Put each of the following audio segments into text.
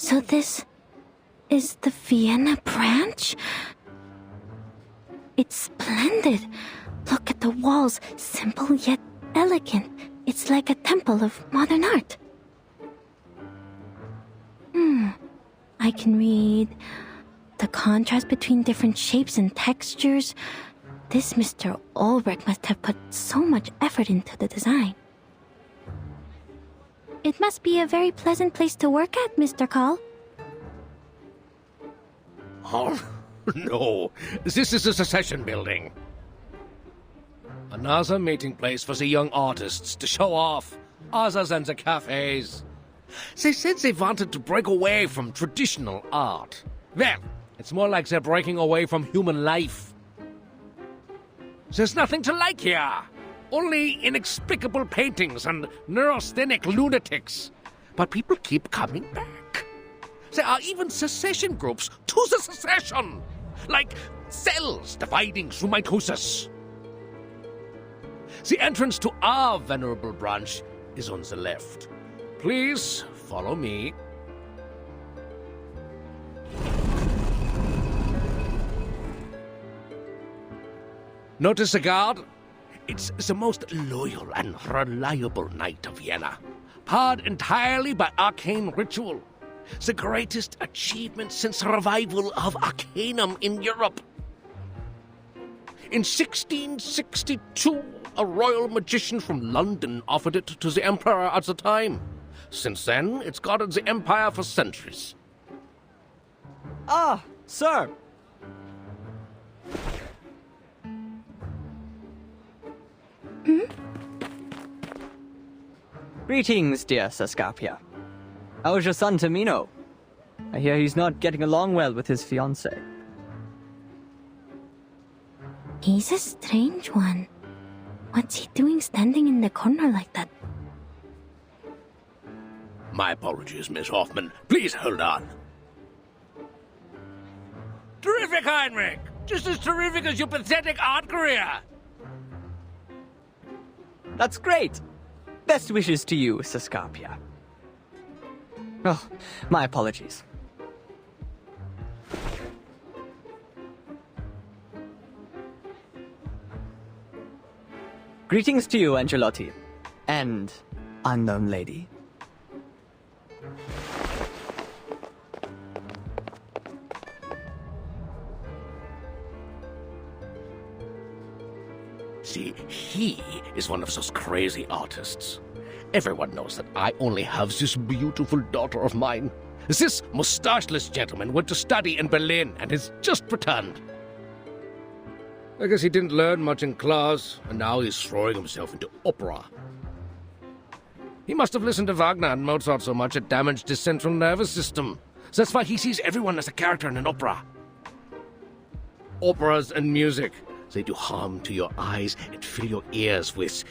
So this is the Vienna branch? It's splendid. Look at the walls, simple yet elegant. It's like a temple of modern art. I can read the contrast between different shapes and textures. This Mr. Ulrich must have put so much effort into the design. It must be a very pleasant place to work at, Mr. Call. Oh, no. This is a secession building. Another meeting place for the young artists to show off, other than the cafes. They said they wanted to break away from traditional art. Well, it's more like they're breaking away from human life. There's nothing to like here. Only inexplicable paintings and neurasthenic lunatics. But people keep coming back. There are even secession groups to the secession. Like cells dividing through mitosis. The entrance to our venerable branch is on the left. Please follow me. Notice the guard? It's the most loyal and reliable knight of Vienna, powered entirely by arcane ritual. The greatest achievement since the revival of Arcanum in Europe. In 1662, a royal magician from London offered it to the emperor at the time. Since then, it's guarded the empire for centuries. Ah, sir! Greetings, dear Sascapia. How's your son Tamino? I hear he's not getting along well with his fiancée. He's a strange one. What's he doing standing in the corner like that? My apologies, Miss Hoffman. Please hold on. Terrific, Heinrich! Just as terrific as your pathetic art career! That's great! Best wishes to you, Sascapia. Oh, my apologies. Greetings to you, Angelotti. And unknown lady. See, he is one of those crazy artists. Everyone knows that I only have this beautiful daughter of mine. This mustacheless gentleman went to study in Berlin and has just returned. I guess he didn't learn much in class, and now he's throwing himself into opera. He must have listened to Wagner and Mozart so much it damaged his central nervous system. That's why he sees everyone as a character in an opera. Operas and music, they do harm to your eyes and fill your ears with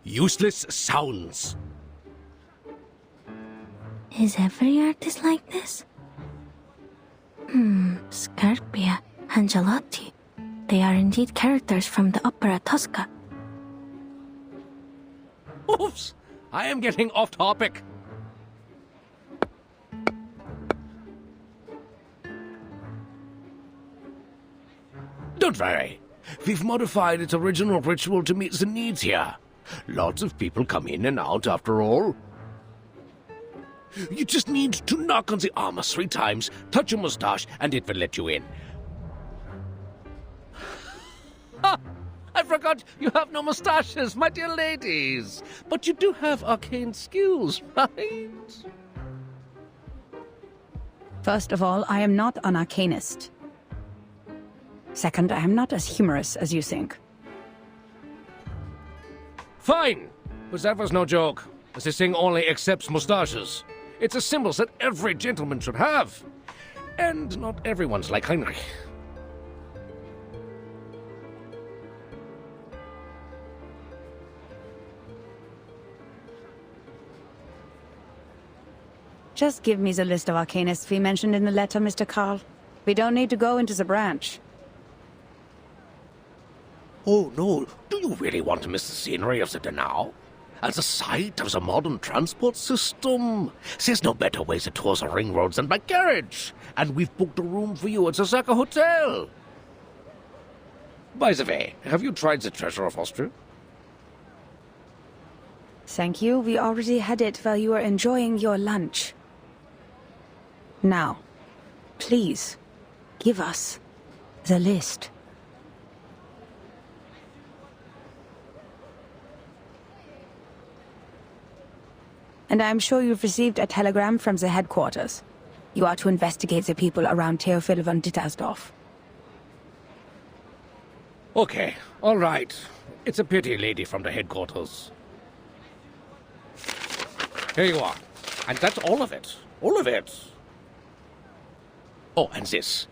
useless sounds. Is every artist like this? Scarpia, Angelotti. They are indeed characters from the opera Tosca. Oops! I am getting off topic. Don't worry. We've modified its original ritual to meet the needs here. Lots of people come in and out after all. You just need to knock on the armor 3 times, touch your mustache, and it will let you in. Ha! I forgot you have no mustaches, my dear ladies. But you do have arcane skills, right? First of all, I am not an arcanist. Second, I am not as humorous as you think. Fine, but that was no joke. This thing only accepts mustaches. It's a symbol that every gentleman should have. And not everyone's like Heinrich. Just give me the list of arcanists we mentioned in the letter, Mr. Carl. We don't need to go into the branch. Oh, no. Do you really want to miss the scenery of the Donau? At the sight of the modern transport system, there's no better way to tour the ring roads than by carriage. And we've booked a room for you at the Zaka Hotel. By the way, have you tried the treasure of Austria? Thank you. We already had it while you were enjoying your lunch. Now, please, give us the list. And I'm sure you've received a telegram from the headquarters. You are to investigate the people around Theophil von Dittersdorf. Okay, all right. It's a pity, lady from the headquarters. Here you are. And that's all of it. All of it. Oh, and this.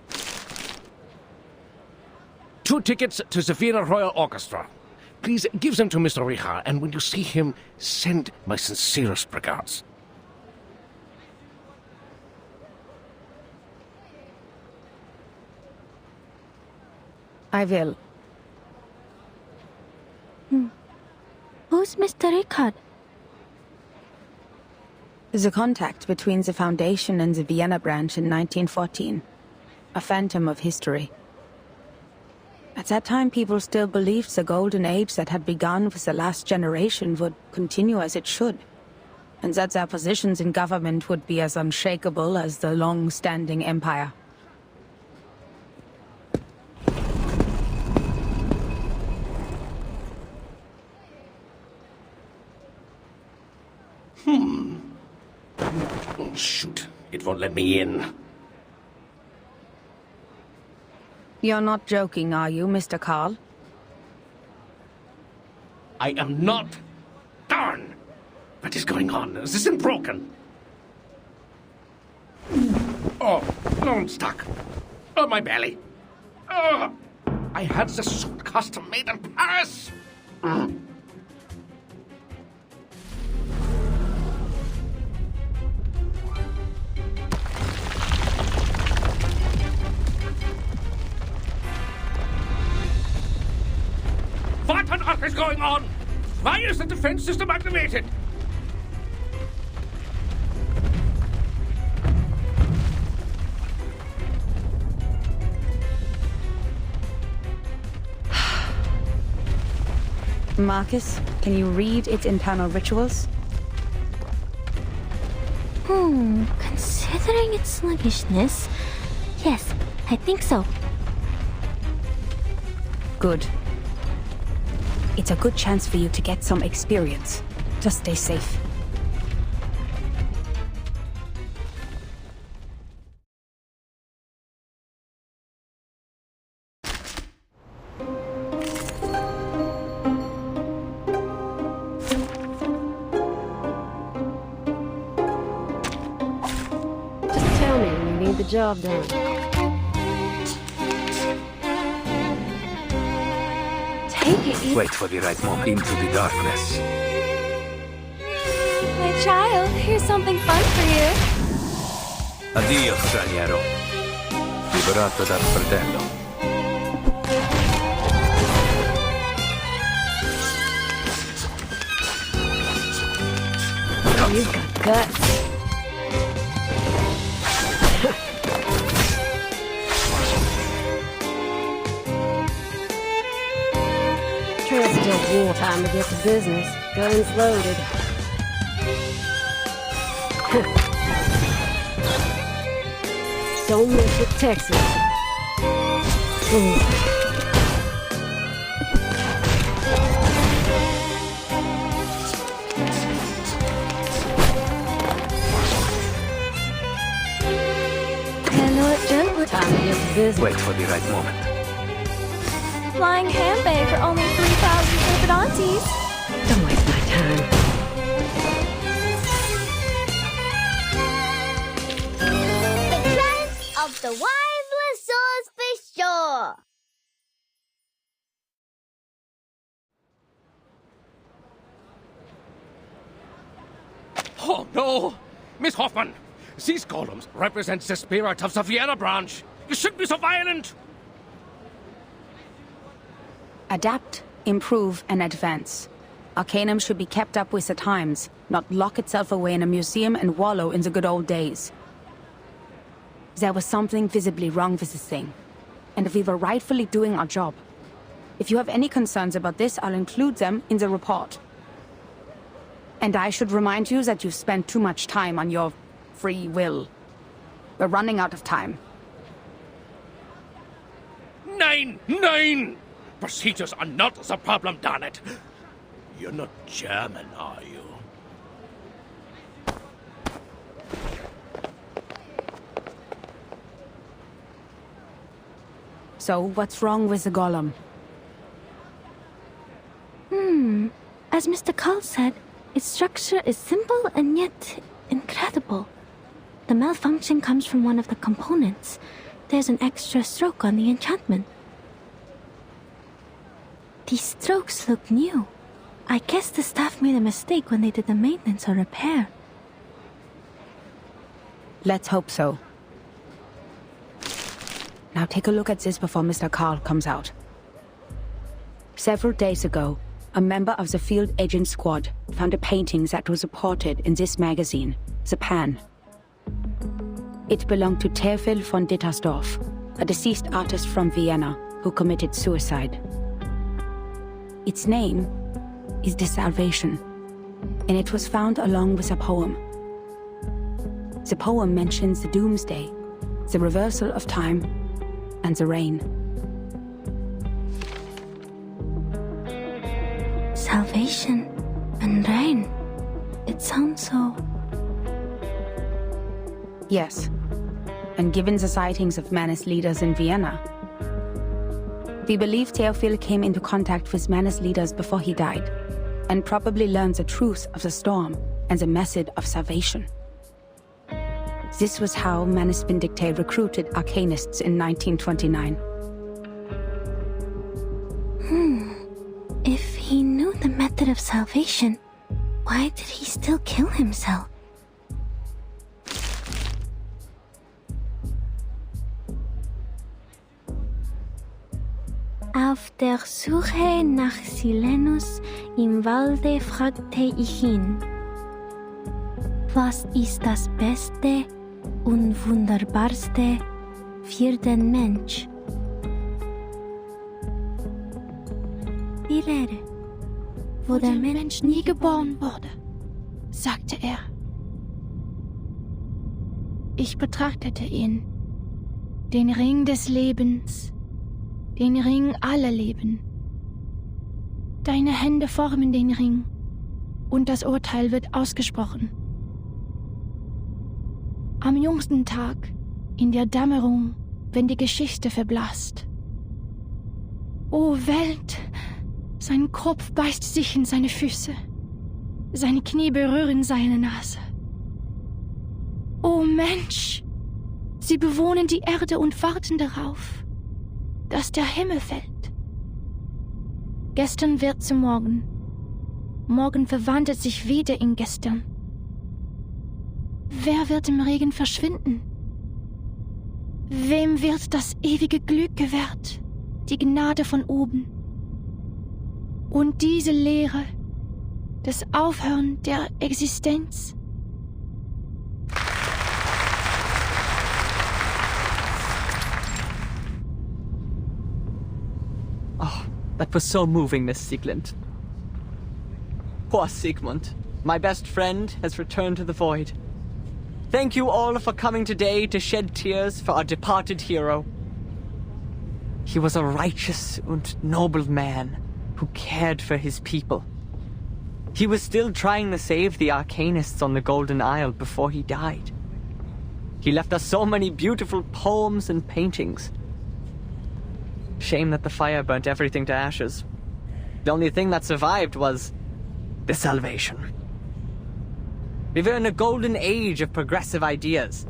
2 tickets to the Vienna Royal Orchestra. Please give them to Mr. Richard, and when you see him, send my sincerest regards. I will. Who's Mr. Richard? The contact between the Foundation and the Vienna branch in 1914. A phantom of history. At that time, people still believed the golden age that had begun with the last generation would continue as it should, and that their positions in government would be as unshakable as the long-standing empire. Oh, shoot. It won't let me in. You're not joking, are you, Mr. Carl? I am not. Darn! What is going on? This isn't broken. Oh, no, I'm stuck. Oh, my belly. Oh, I had the suit custom made in Paris. Mm. What on earth is going on? Why is the defense system activated? Marcus, can you read its internal rituals? Considering its sluggishness, yes, I think so. Good. It's a good chance for you to get some experience. Just stay safe. Just tell me when you need the job done. Take it easy. Wait for the right moment into the darkness. My child, here's something fun for you. Addio, straniero. Liberato dal fratello. You've got guts. Sure, it's still wartime to get to business. Guns loaded. Don't mess with Texas. Hello, gentlemen. Time to get to business. Wait for the right moment. Flying handbag for only 3,000 Corporantes. Don't waste my time. The Clans of the Wildless Sauce Fish Shore. Oh, no! Miss Hoffman, these columns represent the spirit of the Vienna branch. You shouldn't be so violent! Adapt, improve, and advance. Arcanum should be kept up with the times, not lock itself away in a museum and wallow in the good old days. There was something visibly wrong with this thing, and we were rightfully doing our job. If you have any concerns about this, I'll include them in the report. And I should remind you that you've spent too much time on your free will. We're running out of time. Nein, nein! Procedures are not the problem, darn it. You're not German, are you? So, what's wrong with the golem? As Mr. Carl said, its structure is simple and yet incredible. The malfunction comes from one of the components. There's an extra stroke on the enchantment. These strokes look new. I guess the staff made a mistake when they did the maintenance or repair. Let's hope so. Now take a look at this before Mr. Carl comes out. Several days ago, a member of the field agent squad found a painting that was reported in this magazine, The Pan. It belonged to Theophil von Dittersdorf, a deceased artist from Vienna who committed suicide. Its name is The Salvation, and it was found along with a poem. The poem mentions the doomsday, the reversal of time, and the rain. Salvation and rain. It sounds so... Yes, and given the sightings of Manus leaders in Vienna, we believe Theophil came into contact with Manus leaders before he died, and probably learned the truth of the storm and the method of salvation. This was how Manus Vindicte recruited arcanists in 1929. If he knew the method of salvation, why did he still kill himself? Auf der Suche nach Silenus im Walde fragte ich ihn: Was ist das Beste und Wunderbarste für den Mensch? Die Rede, wo der Mensch nie geboren wurde, sagte er. Ich betrachtete ihn, den Ring des Lebens, den Ring aller Leben. Deine Hände formen den Ring, und das Urteil wird ausgesprochen. Am jüngsten Tag, in der Dämmerung, wenn die Geschichte verblasst. O Welt! Sein Kopf beißt sich in seine Füße. Seine Knie berühren seine Nase. O Mensch! Sie bewohnen die Erde und warten darauf, dass der Himmel fällt. Gestern wird zu morgen. Morgen verwandelt sich wieder in gestern. Wer wird im Regen verschwinden? Wem wird das ewige Glück gewährt, die Gnade von oben? Und diese Lehre, das Aufhören der Existenz? Oh, that was so moving, Miss Sieglind. Poor Sigmund, my best friend, has returned to the void. Thank you all for coming today to shed tears for our departed hero. He was a righteous and noble man who cared for his people. He was still trying to save the Arcanists on the Golden Isle before he died. He left us so many beautiful poems and paintings. Shame that the fire burnt everything to ashes. The only thing that survived was the Salvation. We were in a golden age of progressive ideas.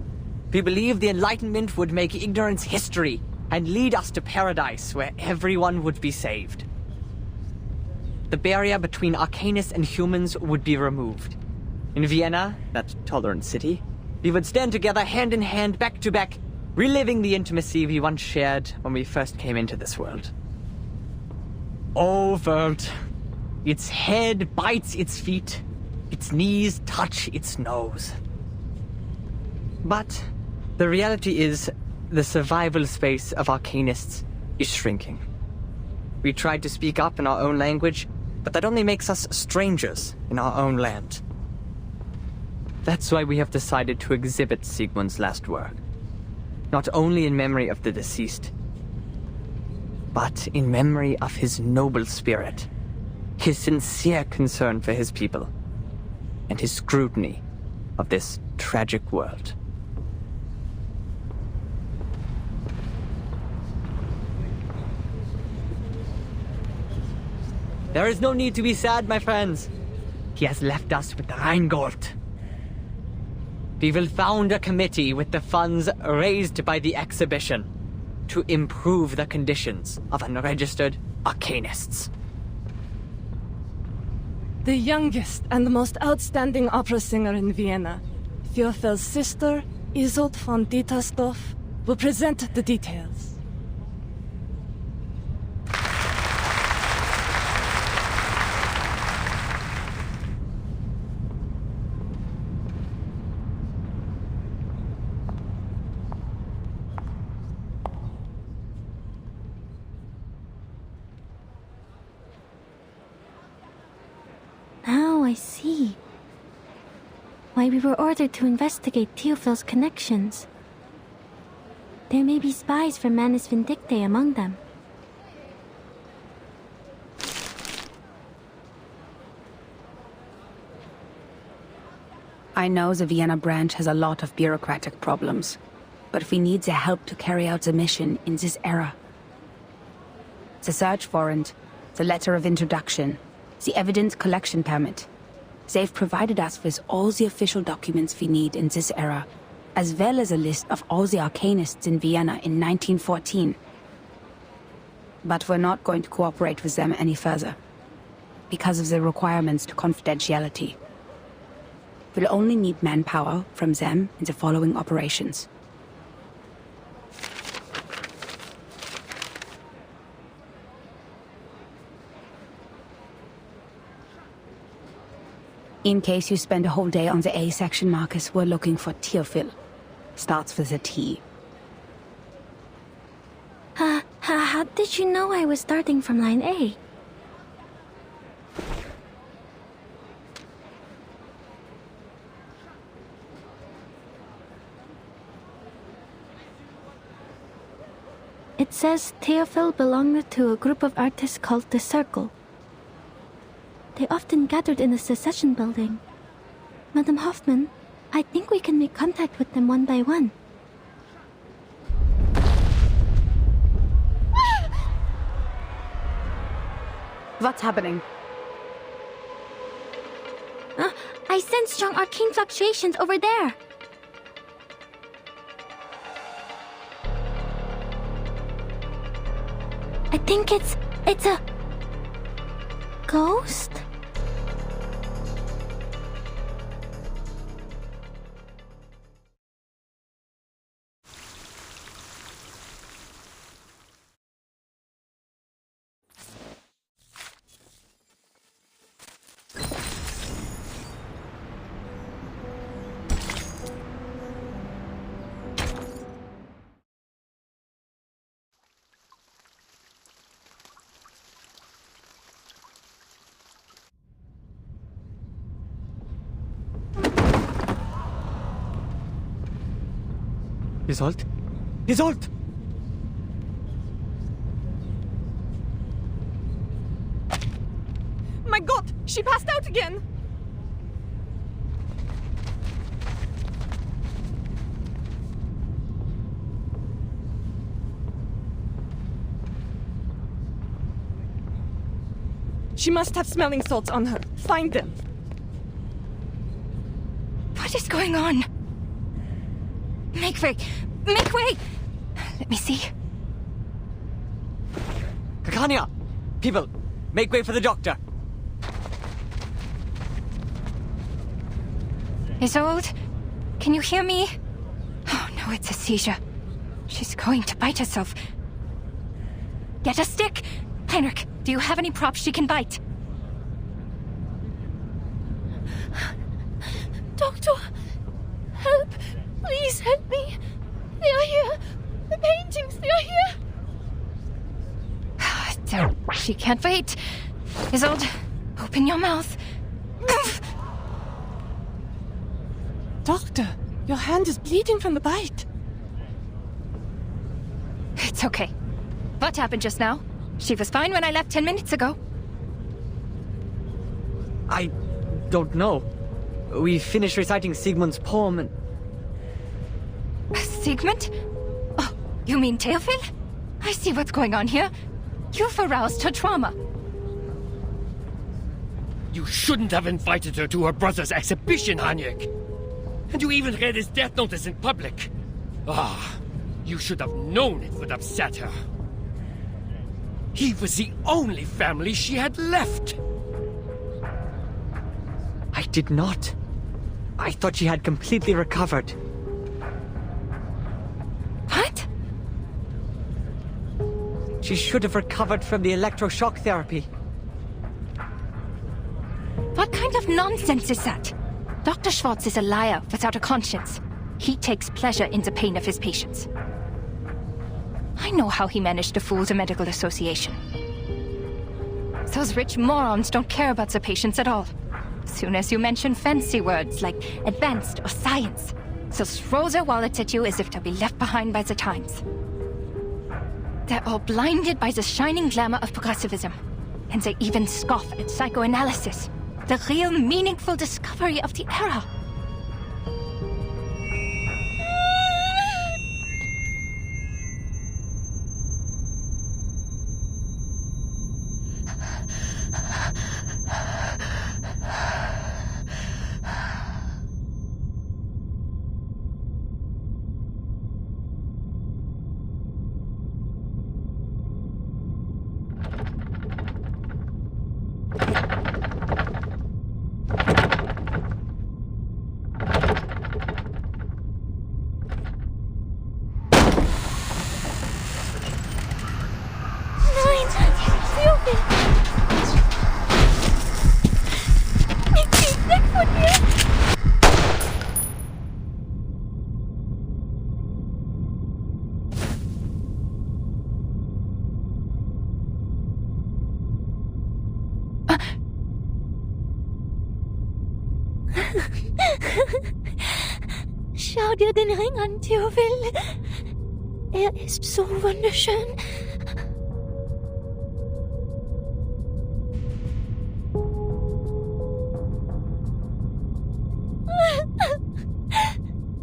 We believed the Enlightenment would make ignorance history and lead us to paradise where everyone would be saved. The barrier between Arcanists and humans would be removed. In Vienna, that tolerant city, we would stand together hand in hand, back to back, reliving the intimacy we once shared when we first came into this world. Oh, world, Its head bites its feet. Its knees touch its nose. But the reality is, the survival space of arcanists is shrinking. We tried to speak up in our own language, but that only makes us strangers in our own land. That's why we have decided to exhibit Sigmund's last work. Not only in memory of the deceased, but in memory of his noble spirit, his sincere concern for his people, and his scrutiny of this tragic world. There is no need to be sad, my friends. He has left us with the Rheingold. We will found a committee with the funds raised by the exhibition to improve the conditions of unregistered arcanists. The youngest and the most outstanding opera singer in Vienna, Theophel's sister, Isolde von Dietersdorf, will present the details. Now I see why we were ordered to investigate Theophel's connections. There may be spies from Manus Vindictae among them. I know the Vienna branch has a lot of bureaucratic problems, but we need the help to carry out the mission in this era. The search warrant, the letter of introduction, the evidence collection permit. They've provided us with all the official documents we need in this era, as well as a list of all the arcanists in Vienna in 1914. But we're not going to cooperate with them any further, because of the requirements to confidentiality. We'll only need manpower from them in the following operations. In case you spend a whole day on the A section, Marcus, we're looking for Theophil. Starts with a T. How did you know I was starting from line A? It says Theophil belonged to a group of artists called the Circle. They often gathered in the Secession building. Madame Hoffman, I think we can make contact with them one by one. What's happening? I sense strong arcane fluctuations over there. I think it's a ghost? Isolde? Isolde! My God! She passed out again! She must have smelling salts on her. Find them. What is going on? Make way! Make way! Let me see. Kakania! People, make way for the doctor! Isolde? Can you hear me? Oh no, it's a seizure. She's going to bite herself. Get a stick! Heinrich, do you have any props she can bite? Doctor, help! Please help me! They are here! The paintings, they are here! She can't wait! Isolde, open your mouth! Doctor, your hand is bleeding from the bite. It's okay. What happened just now? She was fine when I left 10 minutes ago. I don't know. We finished reciting Sigmund's poem and... Sigmund? Oh, you mean Theophil? I see what's going on here. You've aroused her trauma. You shouldn't have invited her to her brother's exhibition, Hanyek. And you even read his death notice in public. Ah, you should have known it would upset her. He was the only family she had left. I did not. I thought she had completely recovered. What? She should have recovered from the electroshock therapy. What kind of nonsense is that? Dr. Schwartz is a liar without a conscience. He takes pleasure in the pain of his patients. I know how he managed to fool the medical association. Those rich morons don't care about the patients at all. As soon as you mention fancy words like advanced or science, they'll throw their wallets at you as if they'll be left behind by the times. They're all blinded by the shining glamour of progressivism. And they even scoff at psychoanalysis, the real meaningful discovery of the era. Schau dir den Ring an, Theophil. Er ist so wunderschön.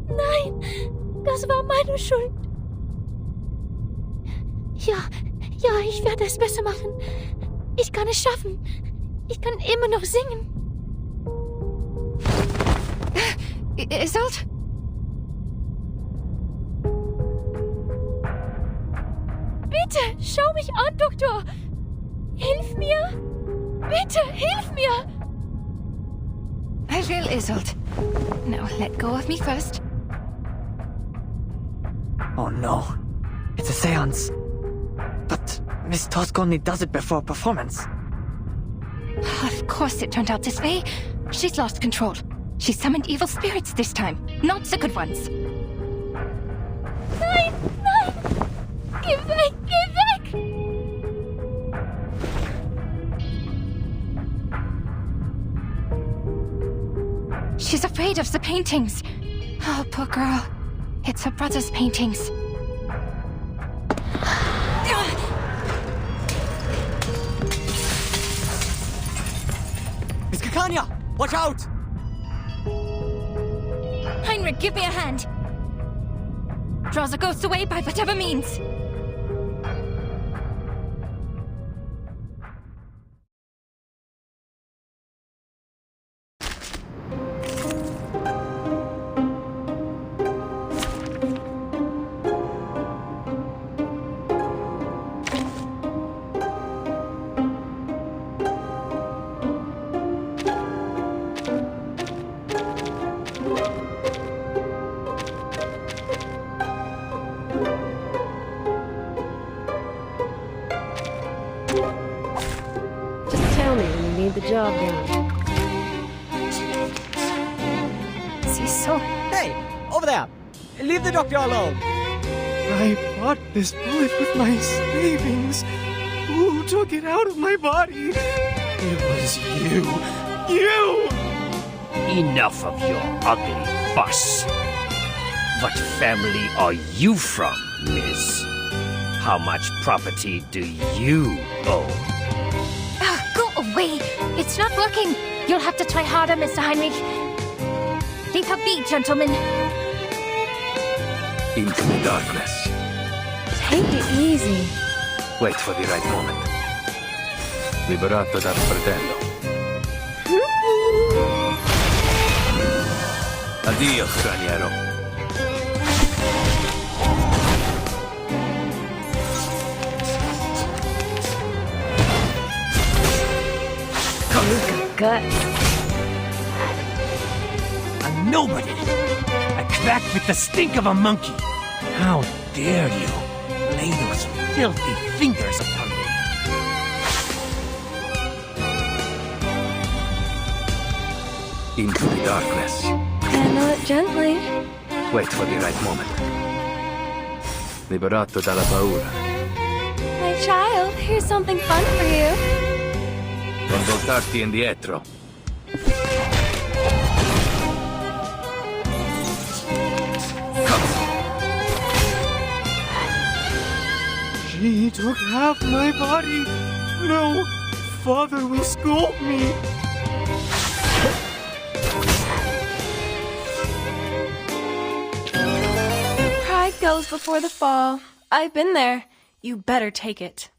Nein, das war meine Schuld. Ja, ich werde es besser machen. Ich kann es schaffen. Ich kann immer noch singen. Isolde? Bitte, schau mich an, Doktor. Hilf mir. Bitte, hilf mir. I will, Isolde. Now let go of me first. Oh no. It's a seance. But Miss Tosk only does it before a performance. Of course it turned out this way. She's lost control. She summoned evil spirits this time, not the good ones. Nein, nein! Geh weg, geh weg! She's afraid of the paintings. Oh, poor girl. It's her brother's paintings. Miss Kakanya! Watch out! Heinrich, give me a hand. Draw the ghosts away by whatever means. She's so... Hey, over there! Leave the doctor alone! I bought this bullet with my savings. Who took it out of my body? It was you. You! Enough of your ugly fuss. What family are you from, miss? How much property do you own? Go away! It's not working! You'll have to try harder, Mr. Heinrich. Leave her be, gentlemen. Into the darkness. Take it easy. Wait for the right moment. Liberato dal fratello. Addio, straniero. Guts. A nobody! A quack with the stink of a monkey! How dare you lay those filthy fingers upon me? Into the darkness. Handle it gently. Wait for the right moment. Liberato dalla paura. My child, here's something fun for you. Non voltarti indietro. She took half my body. No, Father will scold me. Pride goes before the fall. I've been there. You better take it.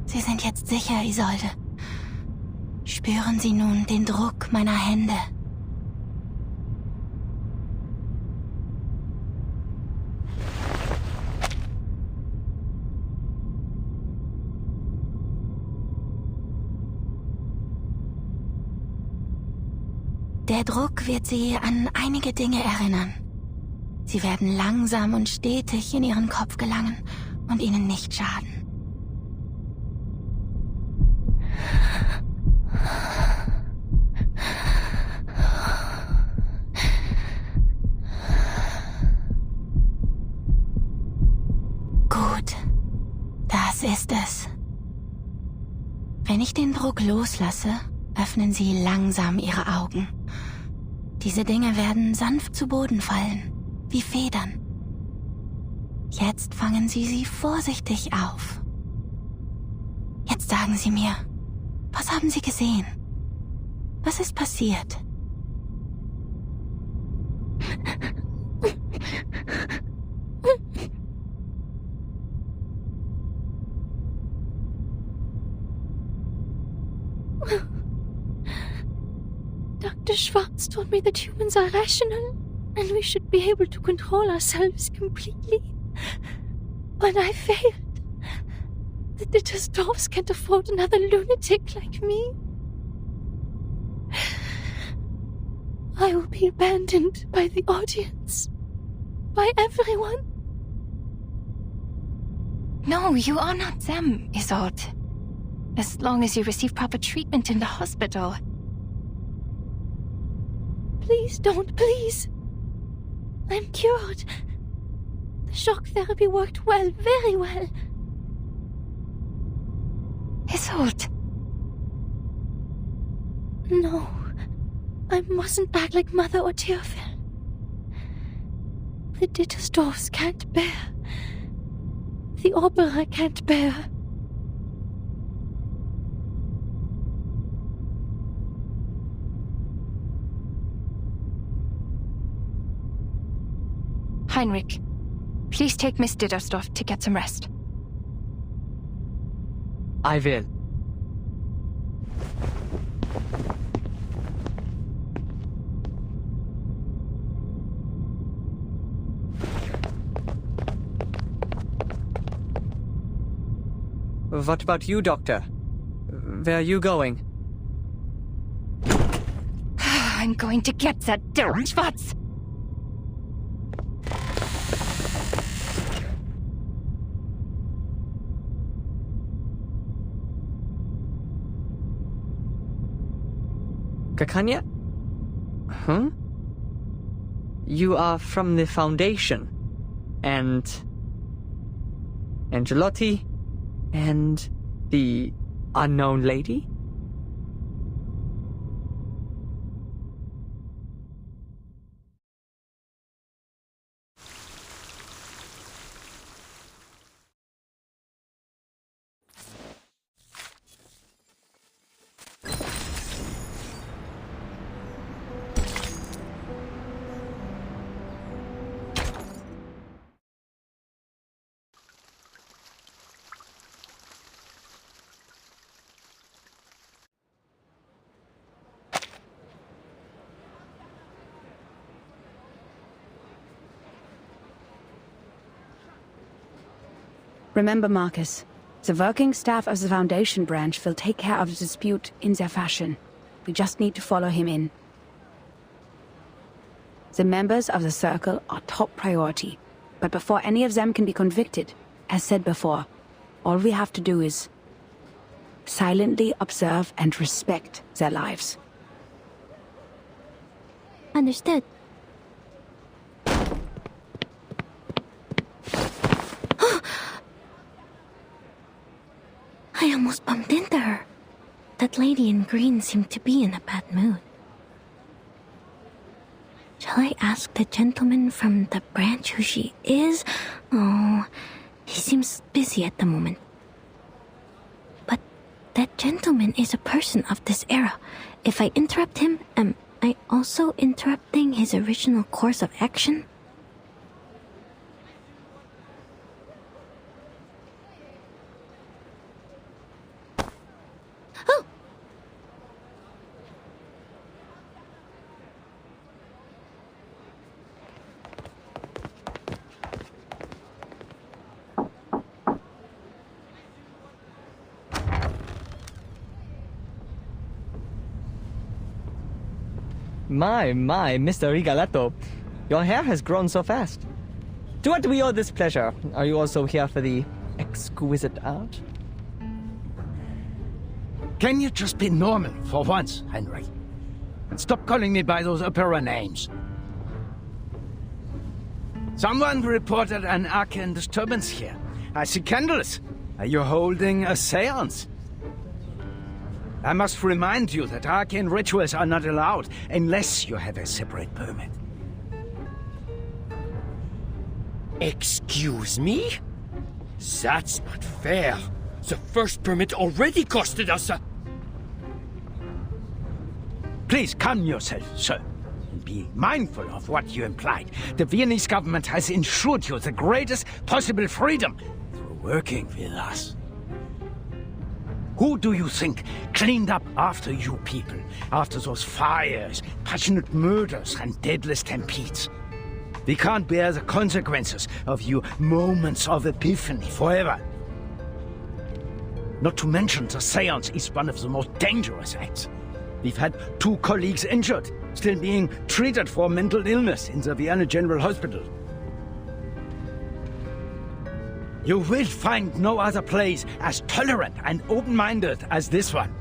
Sie sind jetzt sicher, Isolde. Spüren Sie nun den Druck meiner Hände. Der Druck wird Sie an einige Dinge erinnern. Sie werden langsam und stetig in Ihren Kopf gelangen und Ihnen nicht schaden. Gut, das ist es. Wenn ich den Druck loslasse, öffnen Sie langsam Ihre Augen. Diese Dinge werden sanft zu Boden fallen, wie Federn. Jetzt fangen Sie sie vorsichtig auf. Jetzt sagen Sie mir, was haben Sie gesehen? Was ist passiert? Dr. Schwartz told me that humans are rational, and we should be able to control ourselves completely. But I failed. The Dittersdorfs can't afford another lunatic like me. I will be abandoned by the audience. By everyone. No, you are not them, Isolde. As long as you receive proper treatment in the hospital. Please don't, please. I'm cured. The shock therapy worked well, very well. Isolde. No, I mustn't act like Mother or Theophil. The Dittersdorfs can't bear. The opera can't bear. Heinrich, please take Miss Dittersdorf to get some rest. I will. What about you, Doctor? Where are you going? I'm going to get that Schwartz! Kakanya? Huh? You are from the Foundation. And Angelotti and the unknown lady? Remember, Marcus, the working staff of the Foundation branch will take care of the dispute in their fashion. We just need to follow him in. The members of the Circle are top priority, but before any of them can be convicted, as said before, all we have to do is silently observe and respect their lives. Understood. I almost bumped into her. That lady in green seemed to be in a bad mood. Shall I ask the gentleman from the branch who she is? Oh, he seems busy at the moment. But that gentleman is a person of this era. If I interrupt him, am I also interrupting his original course of action? My, Mr. Rigoletto. Your hair has grown so fast. To what do we owe this pleasure? Are you also here for the exquisite art? Can you just be normal for once, Henry? And stop calling me by those opera names. Someone reported an arcane disturbance here. I see candles. Are you holding a seance? I must remind you that arcane rituals are not allowed unless you have a separate permit. Excuse me? That's not fair. The first permit already costed us a... Please calm yourself, sir. And be mindful of what you implied. The Viennese government has ensured you the greatest possible freedom through working with us. Who do you think cleaned up after you people? After those fires, passionate murders, and deadly stampedes? We can't bear the consequences of your moments of epiphany forever. Not to mention the seance is one of the most dangerous acts. We've had 2 colleagues injured, still being treated for mental illness in the Vienna General Hospital. You will find no other place as tolerant and open-minded as this one.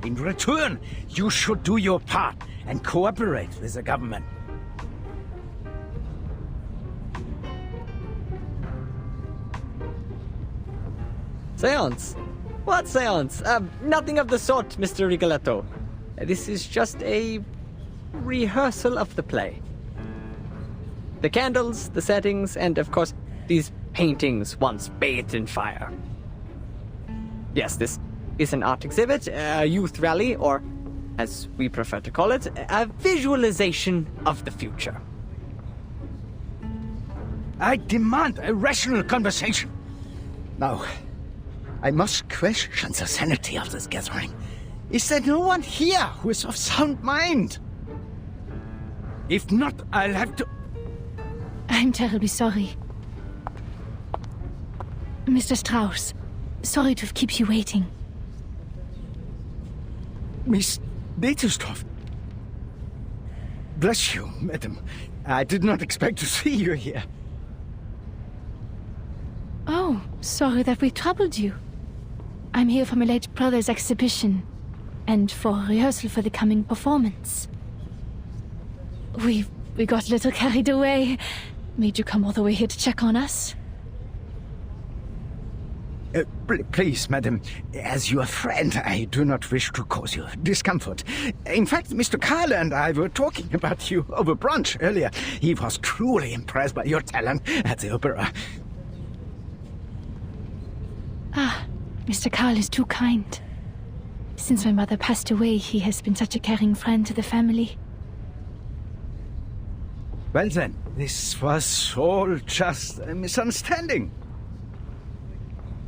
In return, you should do your part and cooperate with the government. Seance? What seance? Nothing of the sort, Mr. Rigoletto. This is just a rehearsal of the play. The candles, the settings, and of course, these paintings once bathed in fire. Yes, this is an art exhibit, a youth rally, or, as we prefer to call it, a visualization of the future. I demand a rational conversation. Now, I must question the sanity of this gathering. Is there no one here who is of sound mind? If not, I'll have to... I'm terribly sorry. Mr. Strauss, sorry to keep you waiting. Miss Detestorf. Bless you, madam. I did not expect to see you here. Oh, sorry that we troubled you. I'm here for my late brother's exhibition. and for rehearsal for the coming performance. We got a little carried away. Made you come all the way here to check on us. Please, madam, as your friend, I do not wish to cause you discomfort. In fact, Mr. Carl and I were talking about you over brunch earlier. He was truly impressed by your talent at the opera. Ah, Mr. Carl is too kind. Since my mother passed away, he has been such a caring friend to the family. Well then, this was all just a misunderstanding.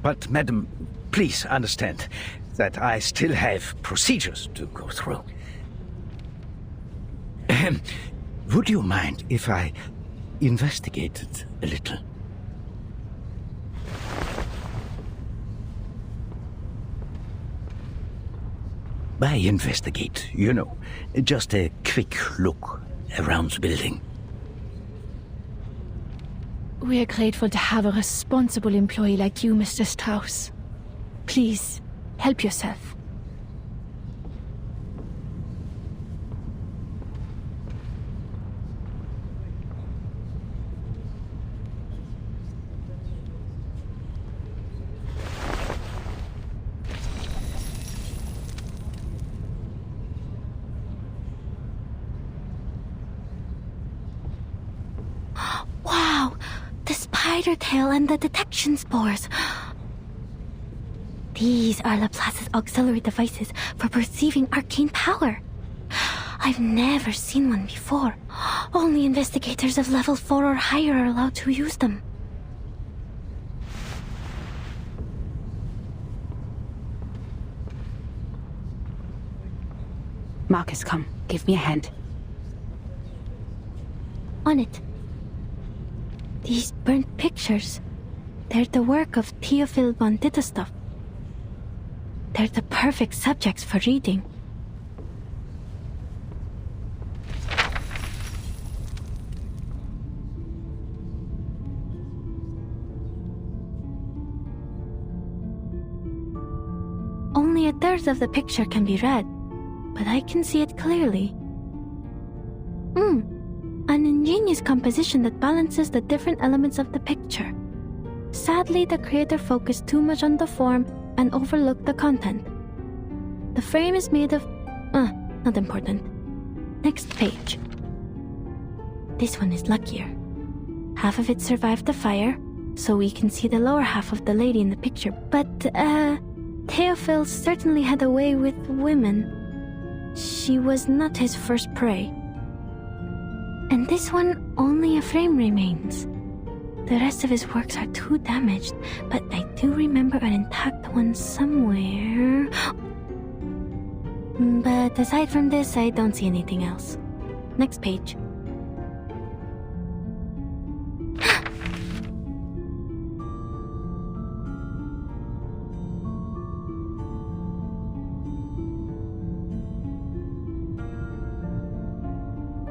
But, madam, please understand that I still have procedures to go through. Would you mind if I investigated a little? By investigate, you know, just a quick look around the building. We are grateful to have a responsible employee like you, Mr. Strauss. Please, help yourself. Wow! The spider tail and the detection spores. These are Laplace's auxiliary devices for perceiving arcane power. I've never seen one before. Only investigators of level 4 or higher are allowed to use them. Marcus, come. Give me a hand. On it. These burnt pictures, they're the work of Theophil von Ditterstoff. They're the perfect subjects for reading. Only a third of the picture can be read, but I can see it clearly. An ingenious composition that balances the different elements of the picture. Sadly, the creator focused too much on the form and overlooked the content. The frame is made of... not important. Next page. This one is luckier. Half of it survived the fire, so we can see the lower half of the lady in the picture. But, Theophil certainly had a way with women. She was not his first prey. And this one, only a frame remains. The rest of his works are too damaged, but I do remember an intact one somewhere. But aside from this, I don't see anything else. Next page.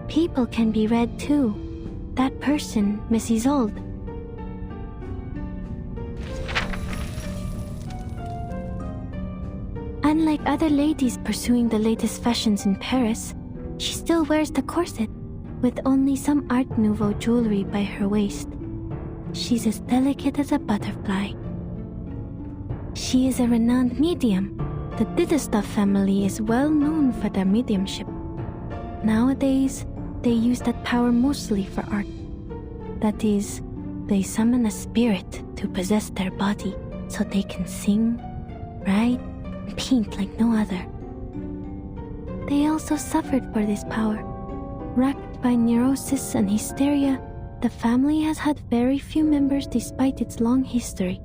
People can be read too. That person, Miss Isolde. Unlike other ladies pursuing the latest fashions in Paris, she still wears the corset, with only some Art Nouveau jewelry by her waist. She's as delicate as a butterfly. She is a renowned medium. The Ditterstoff family is well known for their mediumship. Nowadays, they use that power mostly for art. That is, they summon a spirit to possess their body so they can sing, write, and paint like no other. They also suffered for this power. Racked by neurosis and hysteria, the family has had very few members despite its long history.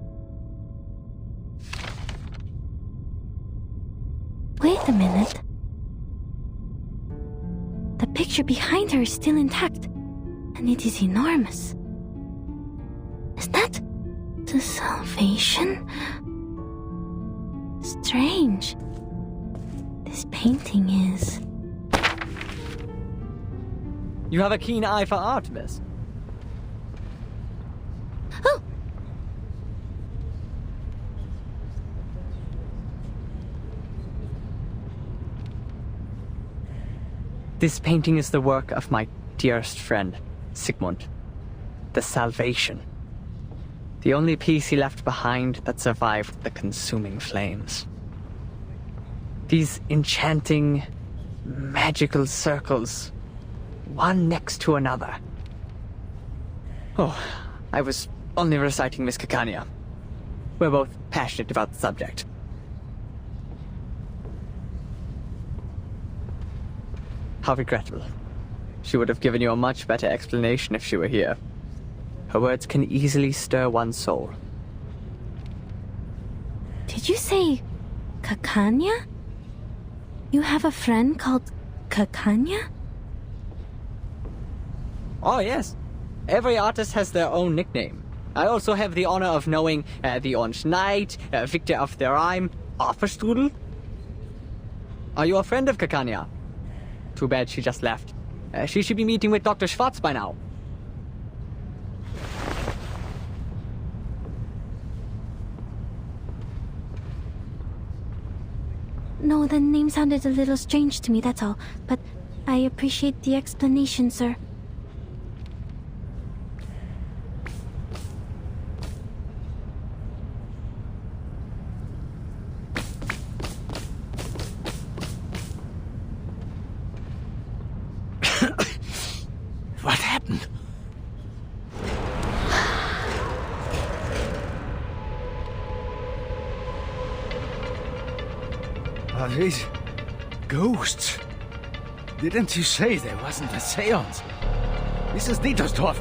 Wait a minute. The picture behind her is still intact, and it is enormous. Is that the Salvation? Strange. This painting is... You have a keen eye for art, miss. Oh! This painting is the work of my dearest friend, Sigmund. The Salvation. The only piece he left behind that survived the consuming flames. These enchanting, magical circles, one next to another. Oh, I was only reciting Miss Caccania. We're both passionate about the subject. How regrettable. She would have given you a much better explanation if she were here. Her words can easily stir one's soul. Did you say Caccania? You have a friend called Caccania? Oh, yes. Every artist has their own nickname. I also have the honor of knowing the Orange Knight, Victor of the Rhyme, Offerstrudel. Are you a friend of Caccania? Too bad she just left. She should be meeting with Dr. Schwartz by now. No, the name sounded a little strange to me, that's all. But I appreciate the explanation, sir. What happened? Are these ghosts? Didn't you say there wasn't a seance? Mrs. Dietersdorf,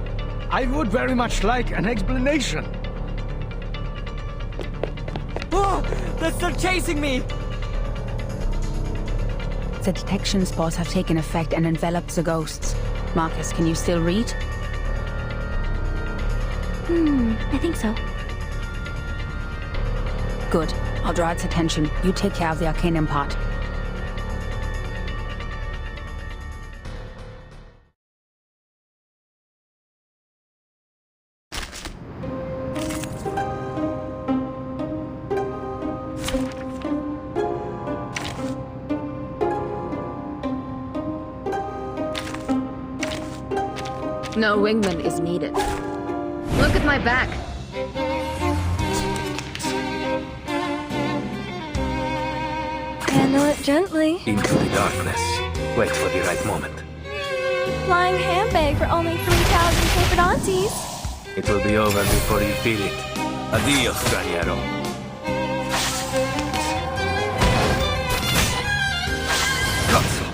I would very much like an explanation. Oh, they're still chasing me! The detection spores have taken effect and enveloped the ghosts. Marcus, can you still read? I think so. Good. I'll draw its attention. You take care of the Arcanum part. No wingman is needed. Look at my back. Handle it gently. Into the darkness. Wait for the right moment. Flying handbag for only 3,000 corporate aunties. It will be over before you feel it. Adios, Straniero. Cazzo.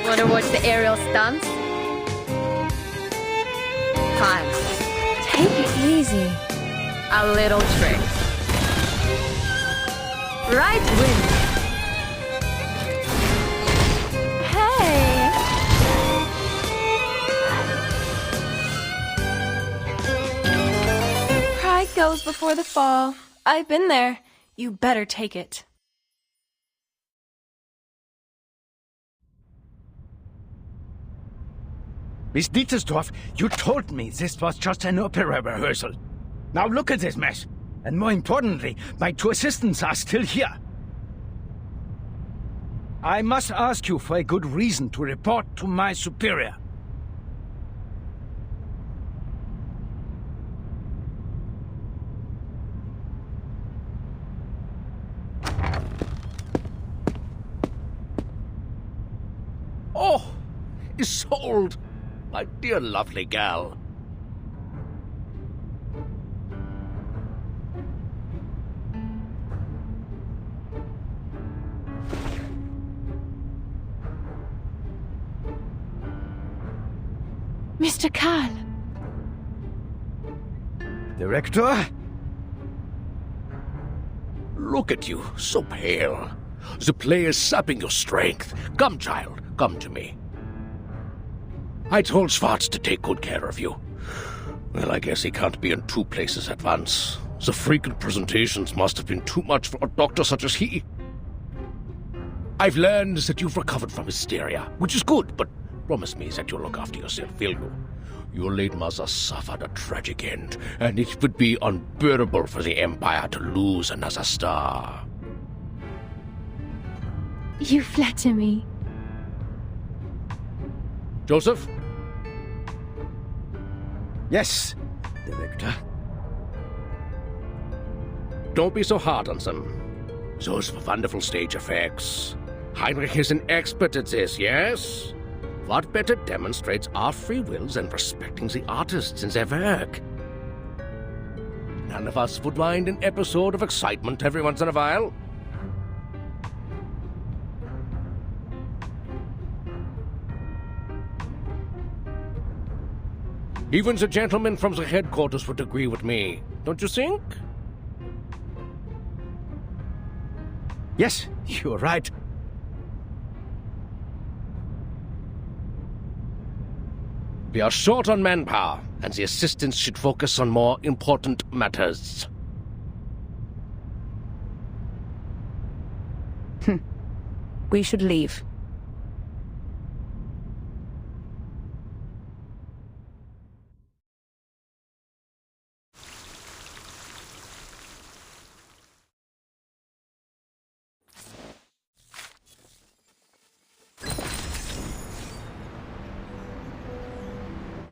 Wanna watch the aerial stunts? Time. Take it easy. A little trick. Right wind. Hey! Pride goes before the fall. I've been there. You better take it. Miss Dietersdorf, you told me this was just an opera rehearsal. Now look at this mess. And more importantly, my two assistants are still here. I must ask you for a good reason to report to my superior. Oh, Isolde, my dear lovely gal. Mr. Karl. Director? Look at you, so pale. The play is sapping your strength. Come, child, come to me. I told Schwartz to take good care of you. Well, I guess he can't be in two places at once. The frequent presentations must have been too much for a doctor such as he. I've learned that you've recovered from hysteria, which is good, but promise me that you'll look after yourself, will you? Your late mother suffered a tragic end, and it would be unbearable for the Empire to lose another star. You flatter me. Joseph? Yes, Director. Don't be so hard on them. Those wonderful stage effects. Heinrich is an expert at this, yes? What better demonstrates our free wills than respecting the artists and their work? None of us would mind an episode of excitement every once in a while. Even the gentlemen from the headquarters would agree with me, don't you think? Yes, you're right. We are short on manpower, and the assistants should focus on more important matters. We should leave.